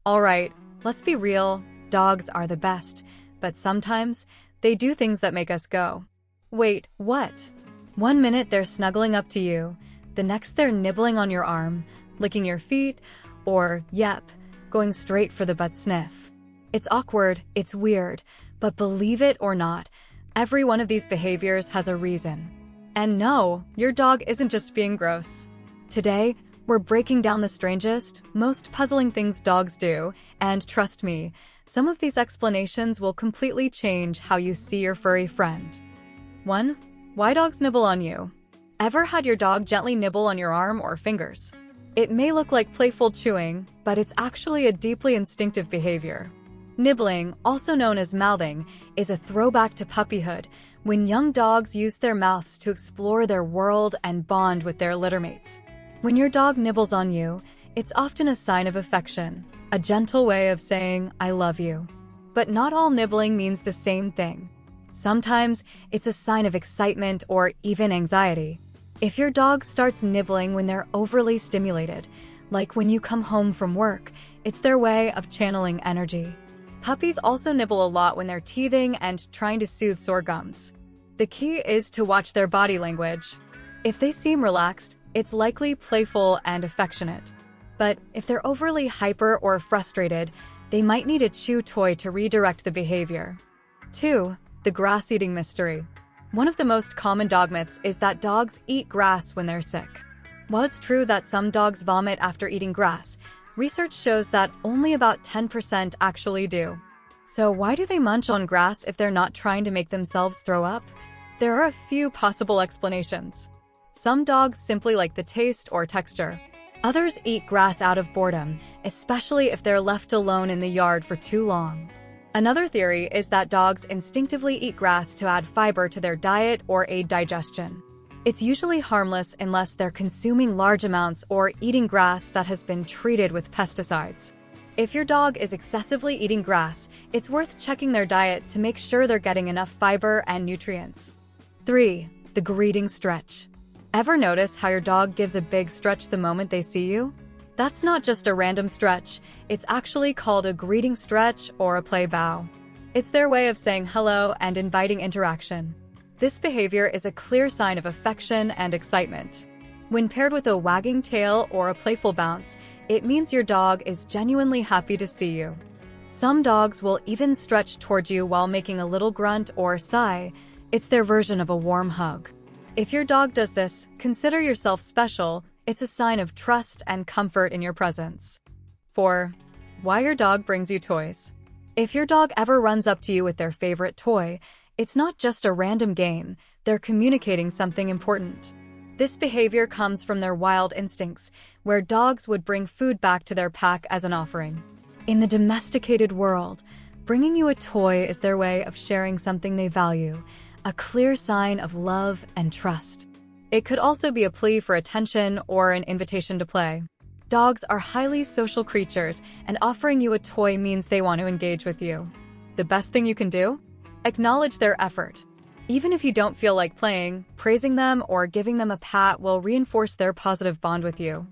Alright, let's be real, dogs are the best, but sometimes they do things that make us go, wait, what? 1 minute they're snuggling up to you, the next they're nibbling on your arm, licking your feet, or, yep, going straight for the butt sniff. It's awkward, it's weird, but believe it or not, every one of these behaviors has a reason. And no, your dog isn't just being gross. Today, we're breaking down the strangest, most puzzling things dogs do, and trust me, some of these explanations will completely change how you see your furry friend. 1. Why dogs nibble on you. Ever had your dog gently nibble on your arm or fingers? It may look like playful chewing, but it's actually a deeply instinctive behavior. Nibbling, also known as mouthing, is a throwback to puppyhood, when young dogs use their mouths to explore their world and bond with their littermates. When your dog nibbles on you, it's often a sign of affection, a gentle way of saying, I love you. But not all nibbling means the same thing. Sometimes it's a sign of excitement or even anxiety. If your dog starts nibbling when they're overly stimulated, like when you come home from work, it's their way of channeling energy. Puppies also nibble a lot when they're teething and trying to soothe sore gums. The key is to watch their body language. If they seem relaxed, it's likely playful and affectionate. But if they're overly hyper or frustrated, they might need a chew toy to redirect the behavior. 2. The grass-eating mystery. One of the most common dog myths is that dogs eat grass when they're sick. While it's true that some dogs vomit after eating grass, research shows that only about 10% actually do. So why do they munch on grass if they're not trying to make themselves throw up? There are a few possible explanations. Some dogs simply like the taste or texture. Others eat grass out of boredom, especially if they're left alone in the yard for too long. Another theory is that dogs instinctively eat grass to add fiber to their diet or aid digestion. It's usually harmless unless they're consuming large amounts or eating grass that has been treated with pesticides. If your dog is excessively eating grass, it's worth checking their diet to make sure they're getting enough fiber and nutrients. 3. The greeting stretch. Ever notice how your dog gives a big stretch the moment they see you? That's not just a random stretch, it's actually called a greeting stretch or a play bow. It's their way of saying hello and inviting interaction. This behavior is a clear sign of affection and excitement. When paired with a wagging tail or a playful bounce, it means your dog is genuinely happy to see you. Some dogs will even stretch toward you while making a little grunt or sigh. It's their version of a warm hug. If your dog does this, consider yourself special. It's a sign of trust and comfort in your presence. 4. Why your dog brings you toys. If your dog ever runs up to you with their favorite toy, it's not just a random game, they're communicating something important. This behavior comes from their wild instincts, where dogs would bring food back to their pack as an offering. In the domesticated world, bringing you a toy is their way of sharing something they value, a clear sign of love and trust. It could also be a plea for attention or an invitation to play. Dogs are highly social creatures, and offering you a toy means they want to engage with you. The best thing you can do? Acknowledge their effort. Even if you don't feel like playing, praising them or giving them a pat will reinforce their positive bond with you.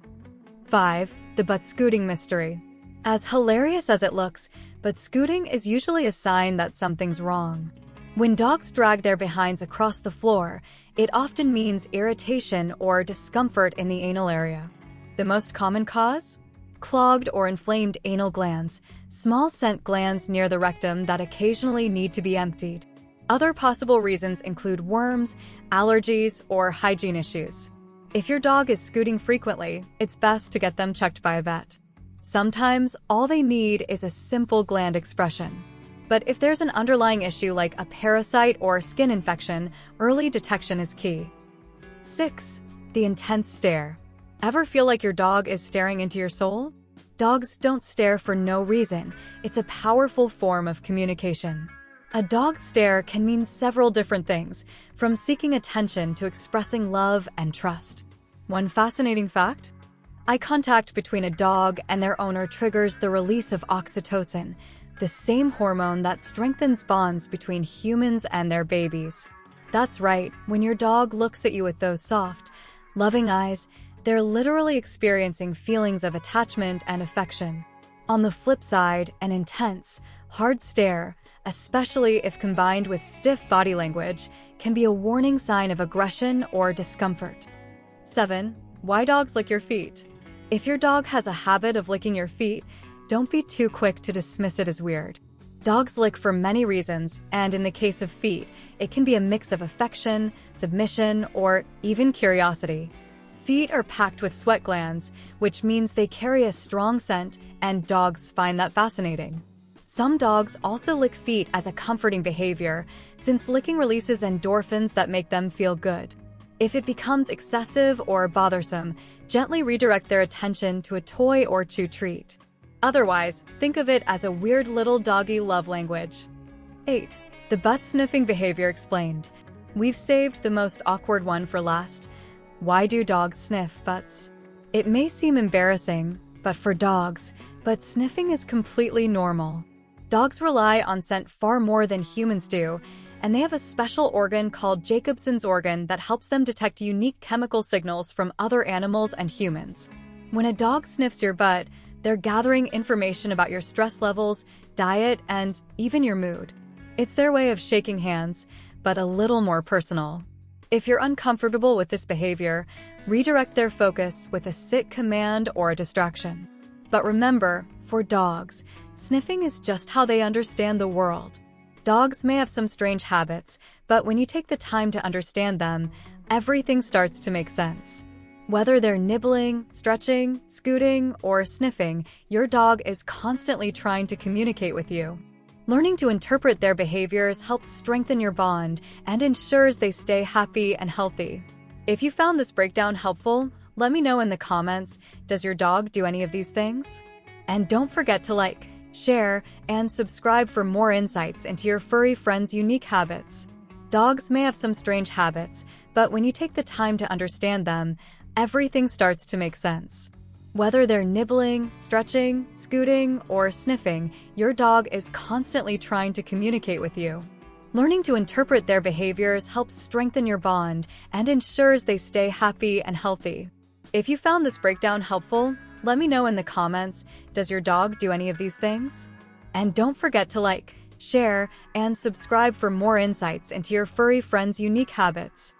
5. The butt-scooting mystery. As hilarious as it looks, butt-scooting is usually a sign that something's wrong. When dogs drag their behinds across the floor, it often means irritation or discomfort in the anal area. The most common cause? Clogged or inflamed anal glands, small scent glands near the rectum that occasionally need to be emptied. Other possible reasons include worms, allergies, or hygiene issues. If your dog is scooting frequently, it's best to get them checked by a vet. Sometimes all they need is a simple gland expression. But if there's an underlying issue like a parasite or skin infection, early detection is key. 6. The intense stare. Ever feel like your dog is staring into your soul? Dogs don't stare for no reason. It's a powerful form of communication. A dog's stare can mean several different things, from seeking attention to expressing love and trust. One fascinating fact? Eye contact between a dog and their owner triggers the release of oxytocin, the same hormone that strengthens bonds between humans and their babies. That's right, when your dog looks at you with those soft, loving eyes, they're literally experiencing feelings of attachment and affection. On the flip side, an intense, hard stare, especially if combined with stiff body language, can be a warning sign of aggression or discomfort. 7. Why dogs lick your feet? If your dog has a habit of licking your feet, don't be too quick to dismiss it as weird. Dogs lick for many reasons, and in the case of feet, it can be a mix of affection, submission, or even curiosity. Feet are packed with sweat glands, which means they carry a strong scent, and dogs find that fascinating. Some dogs also lick feet as a comforting behavior, since licking releases endorphins that make them feel good. If it becomes excessive or bothersome, gently redirect their attention to a toy or chew treat. Otherwise, think of it as a weird little doggy love language. 8. The butt-sniffing behavior explained. We've saved the most awkward one for last. Why do dogs sniff butts? It may seem embarrassing, but for dogs, butt sniffing is completely normal. Dogs rely on scent far more than humans do, and they have a special organ called Jacobson's organ that helps them detect unique chemical signals from other animals and humans. When a dog sniffs your butt, they're gathering information about your stress levels, diet, and even your mood. It's their way of shaking hands, but a little more personal. If you're uncomfortable with this behavior, redirect their focus with a sit command or a distraction. But remember, for dogs, sniffing is just how they understand the world. Dogs may have some strange habits, but when you take the time to understand them, everything starts to make sense. Whether they're nibbling, stretching, scooting, or sniffing, your dog is constantly trying to communicate with you. Learning to interpret their behaviors helps strengthen your bond and ensures they stay happy and healthy. If you found this breakdown helpful, let me know in the comments. Does your dog do any of these things? And don't forget to like, share, and subscribe for more insights into your furry friend's unique habits. Dogs may have some strange habits, but when you take the time to understand them, everything starts to make sense. Whether they're nibbling, stretching, scooting, or sniffing, your dog is constantly trying to communicate with you. Learning to interpret their behaviors helps strengthen your bond and ensures they stay happy and healthy. If you found this breakdown helpful, let me know in the comments. Does your dog do any of these things? And don't forget to like, share, and subscribe for more insights into your furry friend's unique habits.